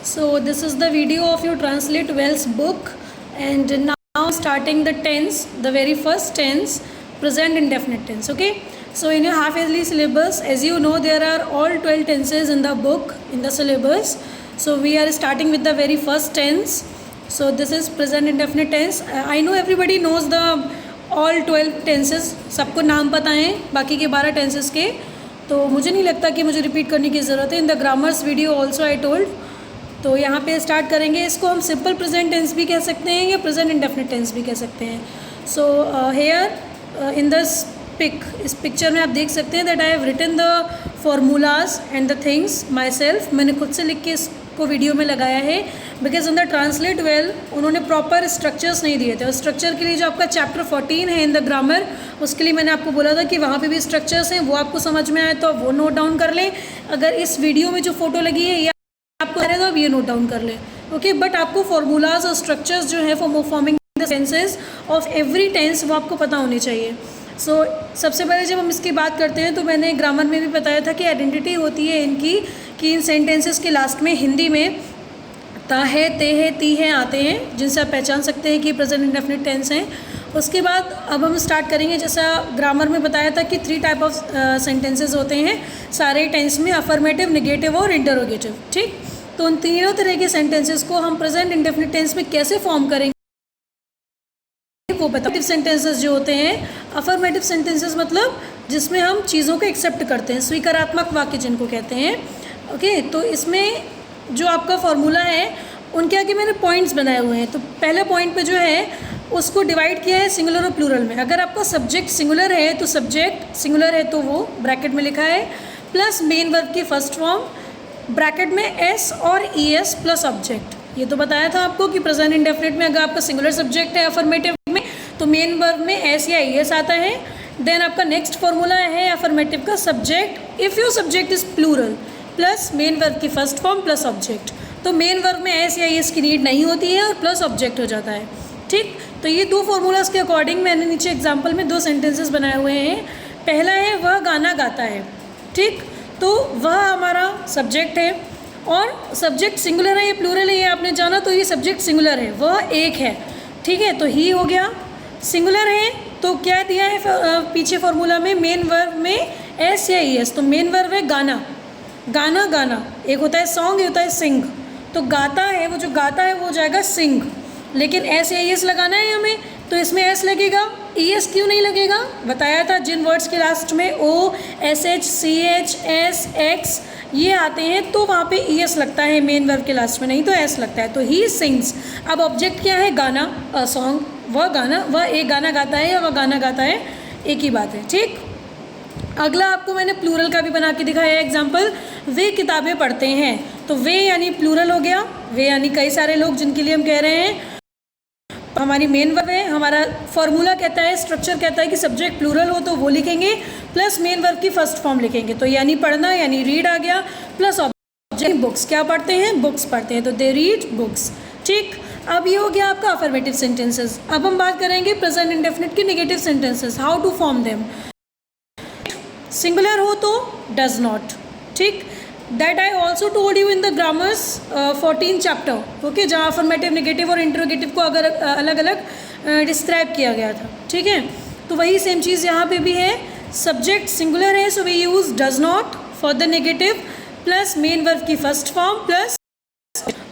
So this is the video of your Translate Well's book, and now starting the tense, the very first tense, present indefinite tense. Okay. So in your half yearly syllabus, as you know, there are all 12 tenses in the book, in the syllabus. So we are starting with the very first tense. So this is present indefinite tense. I know everybody knows the all 12 tenses. सबको नाम पता हैं बाकी के 12 tenses के, तो मुझे नहीं लगता कि मुझे रिपीट करने की ज़रूरत है. इन the grammars video also I told. तो यहाँ पे स्टार्ट करेंगे. इसको हम सिंपल प्रेजेंट टेंस भी कह सकते हैं या प्रेजेंट इंडेफिनिट टेंस भी कह सकते हैं. So here in this pic, इस पिक्चर में आप देख सकते हैं that I have written the formulas and the things my self. मैंने खुद से लिख के इसको वीडियो में लगाया है because in the translate well उन्होंने प्रॉपर स्ट्रक्चर्स नहीं दिए थे. और स्ट्रक्चर के लिए जो आपका चैप्टर 14 है इन द ग्रामर, उसके लिए मैंने आपको बोला था कि वहाँ पे भी स्ट्रक्चर्स हैं, वो आपको समझ में आए तो आप वो नोट डाउन कर लें. अगर इस वीडियो में जो फोटो लगी है या आपको कह रहे तो आप ये नोट डाउन कर लें. ओके, बट आपको फार्मूलाज और स्ट्रक्चर्स जो है for forming the senses of every tense वो आपको पता होनी चाहिए. सो सबसे पहले जब हम इसकी बात करते हैं तो मैंने ग्रामर में भी बताया था कि आइडेंटिटी होती है इनकी कि इन सेंटेंसेस के लास्ट में हिंदी में ता है, ते है, ती है आते हैं, जिनसे आप पहचान सकते हैं कि प्रेजेंट इंडेफिनिट टेंस हैं. उसके बाद अब हम स्टार्ट करेंगे. जैसा ग्रामर में बताया था कि 3 टाइप ऑफ सेंटेंसेस होते हैं सारे टेंस में, अफर्मेटिव, नेगेटिव और इंटरोगेटिव. ठीक, तो उन तीनों तरह के सेंटेंसेस को हम प्रेजेंट इंडेफिनिट टेंस में कैसे फॉर्म करेंगे वो बताओ. सेंटेंसेस जो होते हैं, अफर्मेटिव सेंटेंसेस मतलब जिसमें हम चीज़ों को एक्सेप्ट करते हैं, स्वीकारात्मक वाक्य जिनको कहते हैं. ओके, तो इसमें जो आपका फॉर्मूला है उनके आगे मैंने पॉइंट्स बनाए हुए हैं. तो पहले पॉइंट पे जो है उसको डिवाइड किया है सिंगुलर और प्लूरल में. अगर आपका सब्जेक्ट सिंगुलर है तो सब्जेक्ट सिंगुलर है तो वो ब्रैकेट में लिखा है प्लस मेन वर्ब की फर्स्ट फॉर्म ब्रैकेट में एस और ई एस प्लस ऑब्जेक्ट. ये तो बताया था आपको कि प्रेजेंट इंडेफिनिट में अगर आपका सिंगुलर सब्जेक्ट है अफर्मेटिव में तो मेन वर्ब में एस या ई एस आता है. देन आपका नेक्स्ट फॉर्मूला है अफर्मेटिव का subject if your subject is plural plus main verb की फर्स्ट फॉर्म प्लस ऑब्जेक्ट. तो मेन वर्ब में एस या ई एस की नीड नहीं होती है और प्लस ऑब्जेक्ट हो जाता है. ठीक, तो ये 2 फार्मूलाज के अकॉर्डिंग मैंने नीचे एग्जाम्पल में 2 सेंटेंसेस बनाए हुए हैं. पहला है वह गाना गाता है. ठीक, तो वह हमारा सब्जेक्ट है और सब्जेक्ट सिंगुलर है या प्लूरल है ये आपने जाना, तो ये सब्जेक्ट सिंगुलर है, वह एक है. ठीक है, तो ही हो गया. सिंगुलर है तो क्या दिया है पीछे फार्मूला में, मेन वर्ब में एस या ई एस. तो मेन वर्ब है गाना, गाना गाना. एक होता है सॉन्ग, एक होता है सिंग. तो गाता है, वो जो गाता है वो हो जाएगा सिंग. लेकिन एस या ई एस लगाना है हमें, तो इसमें एस लगेगा. ई एस क्यों नहीं लगेगा? बताया था जिन वर्ड्स के लास्ट में O, S H, C H, S, X ये आते हैं तो वहाँ पे ई एस लगता है मेन वर्ब के लास्ट में, नहीं तो एस लगता है. तो ही सिंग्स. अब ऑब्जेक्ट क्या है? गाना, सॉन्ग. वह गाना, वह एक गाना गाता है या वह गाना गाता है, एक ही बात है. ठीक, अगला आपको मैंने प्लूरल का भी बना के दिखाया है एग्जाम्पल. वे किताबें पढ़ते हैं. तो वे यानी प्लूरल हो गया, वे यानी कई सारे लोग जिनके लिए हम कह रहे हैं. हमारी मेन वर्ब है, हमारा फॉर्मूला कहता है, स्ट्रक्चर कहता है कि सब्जेक्ट प्लूरल हो तो वो लिखेंगे प्लस मेन वर्ब की फर्स्ट फॉर्म लिखेंगे. तो यानी पढ़ना यानी रीड आ गया प्लस ऑब्जेक्ट बुक्स. क्या पढ़ते हैं? बुक्स पढ़ते हैं, तो दे रीड बुक्स. ठीक, अब ये हो गया आपका अफर्मेटिव सेंटेंसेस. अब हम बात करेंगे प्रेजेंट इंडेफिनिट के negative sentences, how to form them. Singular हो तो डज नॉट. ठीक, that I also told you in the grammars 14 chapter. Okay, जहाँ अफर्मेटिव, नेगेटिव और इंटरोगेटिव को अगर अलग अलग डिस्क्राइब किया गया था. ठीक है, तो वही सेम चीज़ यहाँ पे भी है. सब्जेक्ट सिंगुलर है so we use does not for the negative plus main verb की first form plus.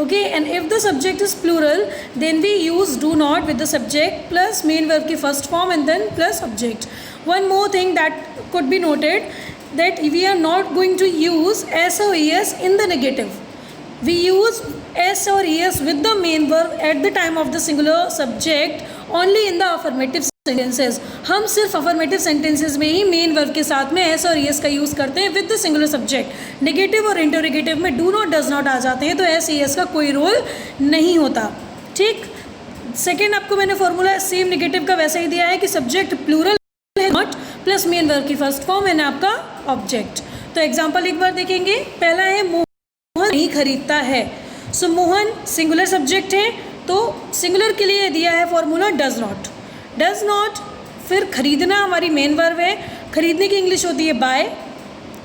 Okay, and if the subject is plural then we use do not with the subject plus main verb की first form and then plus object. One more thing that could be noted that we are not going to use s or es in the negative. We use s or es with the main verb at the time of the singular subject only in the affirmative sentences. हम सिर्फ affirmative sentences में ही main verb के साथ में S और S का use करते हैं with the singular subject. Negative और इंटरोगेटिव में डू नॉट, डज नॉट आ जाते हैं, तो एस एस का कोई रोल नहीं होता. ठीक, सेकेंड आपको मैंने फॉर्मूला सेम नेगेटिव का वैसा ही दिया है कि सब्जेक्ट प्लूरल है नॉट प्लस मेन वर्ब की फर्स्ट फॉर्म एंड आपका ऑब्जेक्ट. तो एग्जाम्पल एक बार देखेंगे. पहला है मोहन नहीं खरीदता है. सो मोहन सिंगुलर सब्जेक्ट है तो सिंगुलर के लिए दिया है formula does not. Does not, फिर खरीदना हमारी मेन वर्ब है, खरीदने की इंग्लिश होती है बाय.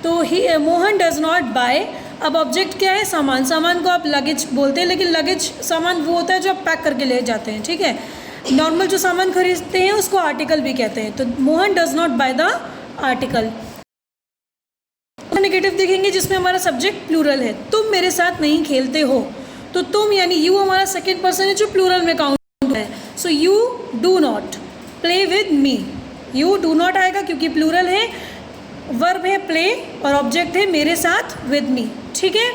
तो ही मोहन डज नॉट बाय अब ऑब्जेक्ट क्या है? सामान। सामान को आप लगेज बोलते हैं, लेकिन लगेज सामान वो होता है जो आप पैक करके ले जाते हैं, ठीक है। नॉर्मल जो सामान खरीदते हैं उसको आर्टिकल भी कहते हैं। तो Mohan does not by the article. Negative देखेंगे जिसमें हमारा सब्जेक्ट प्लूरल है। तुम मेरे साथ नहीं खेलते हो, तो तुम यानी यू हमारा सेकेंड पर्सन है जो प्लूरल में काउंट है। So you do not play with me. You do not आएगा क्योंकि प्लूरल है, वर्ब है प्ले और ऑब्जेक्ट है मेरे साथ विद मी, ठीक है।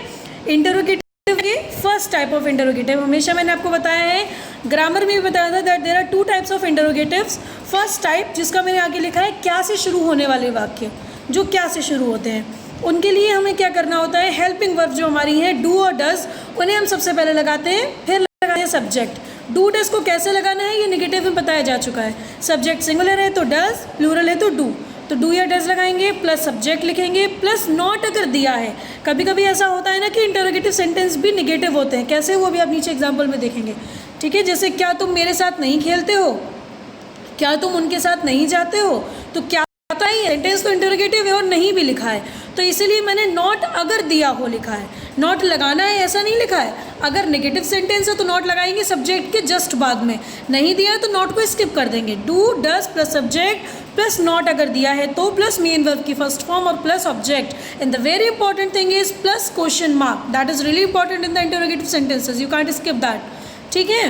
इंटरोगेटिव के फर्स्ट टाइप ऑफ इंटरोगेटिव, हमेशा मैंने आपको बताया है, ग्रामर में भी बताया था that there are 2 types of interrogatives. First type जिसका मैंने आगे लिखा है क्या से शुरू होने वाले वाक्य, जो क्या से शुरू होते हैं, उनके लिए हमें क्या करना होता है, हेल्पिंग वर्ब जो हमारी है डू और डज, उन्हें हम सबसे पहले लगाते हैं, फिर लगाते हैं सब्जेक्ट। डू डज को कैसे लगाना है ये नेगेटिव में बताया जा चुका है। सब्जेक्ट सिंगुलर है तो डज, प्लूरल है तो डू, तो डू या डज लगाएंगे, प्लस सब्जेक्ट लिखेंगे, प्लस नॉट अगर दिया है। कभी कभी ऐसा होता है ना कि इंटरोगेटिव सेंटेंस भी नेगेटिव होते हैं, कैसे, वो भी आप नीचे एग्जाम्पल में देखेंगे, ठीक है। जैसे क्या तुम मेरे साथ नहीं खेलते हो, क्या तुम उनके साथ नहीं जाते हो, तो क्या पता ही सेंटेंस तो इंटरोगेटिव है और नहीं भी लिखा है, तो इसीलिए मैंने नॉट अगर दिया हो लिखा है। नॉट लगाना है ऐसा नहीं लिखा है। अगर नेगेटिव सेंटेंस है तो नॉट लगाएंगे सब्जेक्ट के जस्ट बाद में, नहीं दिया है तो नॉट को स्किप कर देंगे। Do does plus subject plus not अगर दिया है तो प्लस मेन वर्ब की फर्स्ट फॉर्म और plus object, and the very important thing is plus question mark, that is really important in the interrogative sentences, you can't skip that, ठीक है।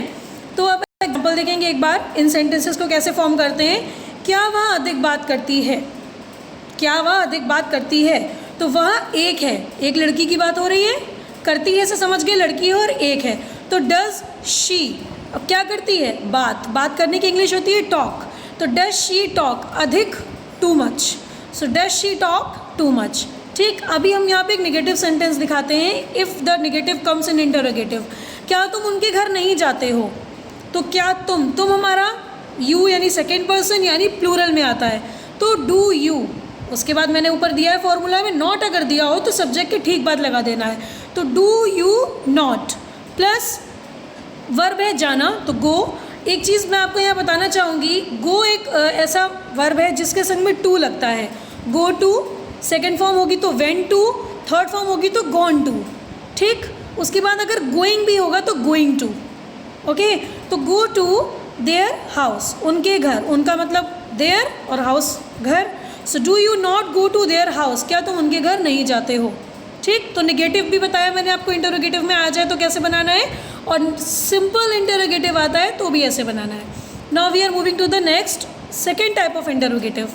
तो अब एग्जाम्पल देखेंगे एक बार, इन सेंटेंसेस को कैसे फॉर्म करते हैं। क्या वह अधिक बात करती है, क्या वह अधिक बात करती है, तो वह एक है, एक लड़की की बात हो रही है, करती है से समझ गए लड़की है और एक है, तो डज शी, अब क्या करती है, बात, बात करने की इंग्लिश होती है टॉक, तो डज शी टॉक अधिक, too much, so does she talk too much, ठीक। अभी हम यहाँ पे एक नेगेटिव सेंटेंस दिखाते हैं, if the negative comes in interrogative. क्या तुम उनके घर नहीं जाते हो, तो क्या तुम हमारा यू यानी सेकेंड पर्सन यानी प्लूरल में आता है, तो डू यू। उसके बाद मैंने ऊपर दिया है फॉर्मूला में, नॉट अगर दिया हो तो सब्जेक्ट के ठीक बाद लगा देना है, तो do you not, plus verb है जाना तो गो। एक चीज़ मैं आपको यहाँ बताना चाहूँगी, गो एक ऐसा वर्ब है जिसके संग में टू लगता है। गो टू सेकेंड फॉर्म होगी तो वेंट टू, थर्ड फॉर्म होगी तो गॉन टू, ठीक। उसके बाद अगर गोइंग भी होगा तो गोइंग टू, ओके। तो गो टू देयर हाउस, उनके घर, उनका मतलब देयर और हाउस घर, so do you not go to their house, क्या तुम उनके घर नहीं जाते हो, ठीक। तो नेगेटिव भी बताया मैंने आपको, इंटरोगेटिव में आ जाए तो कैसे बनाना है, और सिंपल इंटरोगेटिव आता है तो भी ऐसे बनाना है। Now we are moving to the next second type of interrogative.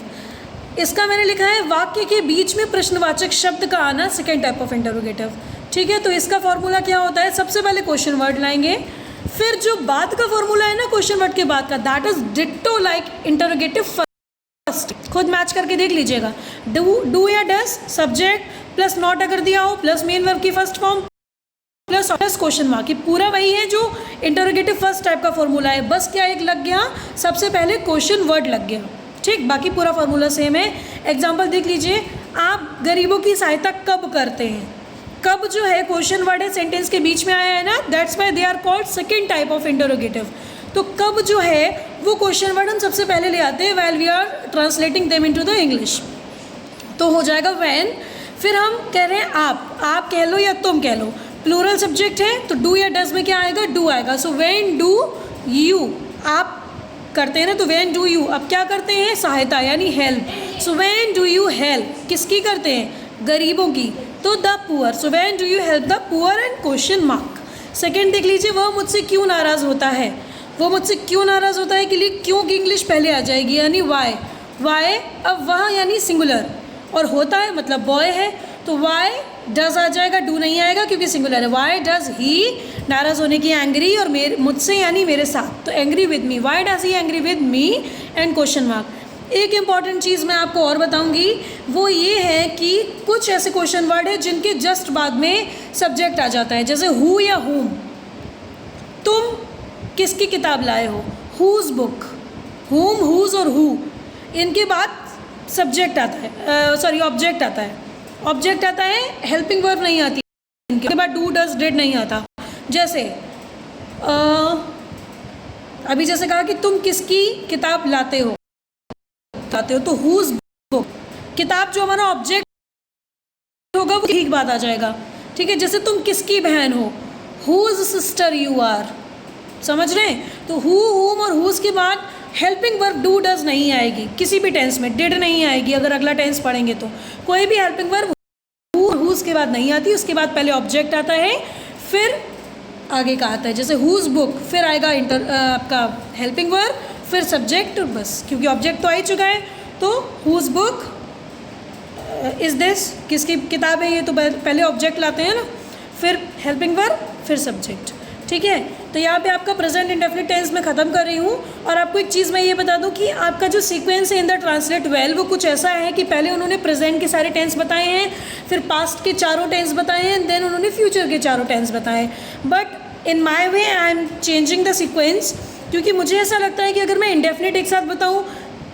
इसका मैंने लिखा है वाक्य के बीच में प्रश्नवाचक शब्द का आना, सेकेंड टाइप ऑफ इंटरोगेटिव, ठीक है। तो इसका फॉर्मूला क्या होता है, सबसे पहले क्वेश्चन वर्ड लाएंगे, फिर जो बाद का फॉर्मूला है ना क्वेश्चन वर्ड के बाद का, that is ditto like interrogative first, खुद मैच करके देख लीजिएगा। डू या डज, सब्जेक्ट प्लस नॉट अगर दिया हो, प्लस मेन वर्ब की first form plus question mark, ये पूरा वही है जो इंटरोगेटिव फर्स्ट टाइप का फॉर्मूला है, बस क्या एक लग गया, सबसे पहले क्वेश्चन वर्ड लग गया, ठीक। बाकी पूरा फॉर्मूला सेम है। एग्जाम्पल देख लीजिए, आप गरीबों की सहायता कब करते हैं, कब जो है क्वेश्चन वर्ड है सेंटेंस के बीच में आया है ना, that's why they are called second type of interrogative. तो कब जो है वो क्वेश्चन वर्ड हम सबसे पहले ले आते हैं while we are translating them into the English, तो हो जाएगा व्हेन। फिर हम कह रहे हैं आप कह लो या तुम कह लो, प्लूरल सब्जेक्ट है तो डू या डज में क्या आएगा, डू आएगा, सो व्हेन डू यू, आप करते हैं ना तो व्हेन डू यू, अब क्या करते हैं, सहायता यानी help, so when do you help, किसकी करते हैं, गरीबों की, तो the poor, so when do you help the poor, and question mark. Second देख लीजिए, वह मुझसे क्यों नाराज़ होता है, वो मुझसे क्यों नाराज़ होता है के लिए क्यों की इंग्लिश पहले आ जाएगी यानी वाई, वाई, अब वह यानी सिंगुलर और होता है मतलब बॉय है, तो वाई डज आ जाएगा, डू नहीं आएगा क्योंकि सिंगुलर है। वाई डज ही, नाराज़ होने की एंग्री, और मेरे मुझसे यानी मेरे साथ, तो angry with me, why does he angry with me, and question mark. एक इंपॉर्टेंट चीज़ मैं आपको और बताऊंगी, वो ये है कि कुछ ऐसे क्वेश्चन वर्ड है जिनके जस्ट बाद में सब्जेक्ट आ जाता है, जैसे हु या हुम, तुम किसकी किताब लाए हो, हुज बुक, हुम, हुज और हु, इनके बाद सब्जेक्ट आता है, सॉरी ऑब्जेक्ट आता है, ऑब्जेक्ट आता है, हेल्पिंग वर्ब नहीं आती, इनके बाद डू डज डिड नहीं आता। जैसे अभी जैसे कहा कि तुम किसकी किताब लाते हो, तो हुज बुक, किताब जो हमारा ऑब्जेक्ट होगा वो ठीक बात आ जाएगा, ठीक है, जैसे तुम किसकी बहन हो, हुज सिस्टर यू आर, समझ रहे हैं? तो हु, हुम और हुज के बाद हेल्पिंग वर्ब डू डज नहीं आएगी किसी भी टेंस में, डिड नहीं आएगी अगर अगला टेंस पढ़ेंगे तो। कोई भी हेल्पिंग वर्ब हु और हुज के बाद नहीं आती, उसके बाद पहले ऑब्जेक्ट आता है फिर आगे का आता है। जैसे हुज बुक, फिर आएगा आपका हेल्पिंग वर्ब, फिर सब्जेक्ट, बस, क्योंकि ऑब्जेक्ट तो आ ही चुका है। तो हुज बुक इज़ दिस, किसकी किताब है ये, तो पहले ऑब्जेक्ट लाते हैं ना, फिर हेल्पिंग वर्ब, फिर सब्जेक्ट, ठीक है। तो यहाँ पे आपका प्रेजेंट इंडेफिनिट टेंस मैं ख़त्म कर रही हूँ। और आपको एक चीज़ मैं ये बता दूँ कि आपका जो सीक्वेंस है इन द ट्रांसलेट वेल, वो कुछ ऐसा है कि पहले उन्होंने प्रेजेंट के सारे टेंस बताए हैं, फिर पास्ट के चारों टेंस बताए हैं, देन उन्होंने फ्यूचर के चारों टेंस बताए। But in my way I am changing the sequence, क्योंकि मुझे ऐसा लगता है कि अगर मैं इंडेफिनिट एक साथ बताऊँ,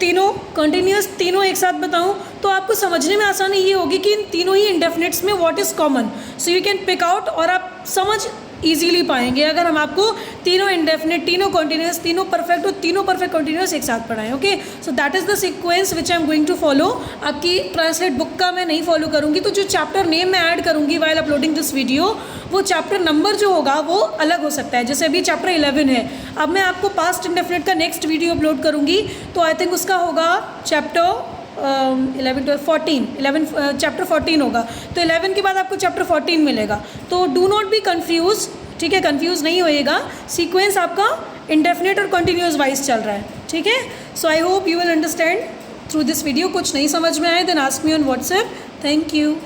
तीनों कंटिन्यूस तीनों एक साथ बताऊं, तो आपको समझने में आसानी ये होगी कि इन तीनों ही इंडेफिनिट्स में what is common, so you can pick out, और आप समझ इजीली पाएंगे अगर हम आपको तीनों इंडेफिनिट, तीनों कंटिन्यूस, तीनों परफेक्ट और तीनों परफेक्ट कंटिन्यूस एक साथ पढ़ाएं। Okay, so that is the sequence which I am going to follow. आपकी ट्रांसलेट बुक का मैं नहीं फॉलो करूँगी, तो जो चैप्टर नेम मैं ऐड करूँगी वाइल अपलोडिंग दिस वीडियो, वो चैप्टर नंबर जो होगा वो अलग हो सकता है। जैसे अभी चैप्टर 11 है, अब मैं आपको पास्ट इंडेफिनिट का नेक्स्ट वीडियो अपलोड करूँगी, तो आई थिंक उसका होगा चैप्टर 11, 12, 14, 11 चैप्टर 14 होगा। तो 11 के बाद आपको चैप्टर 14 मिलेगा। तो डू नॉट बी कन्फ्यूज, ठीक है, कन्फ्यूज़ नहीं होइएगा। सीक्वेंस आपका इंडेफिनिट और कंटिन्यूस वाइज चल रहा है, ठीक है। So I hope you will understand through this video. कुछ नहीं समझ में आए then ask me on WhatsApp. Thank you.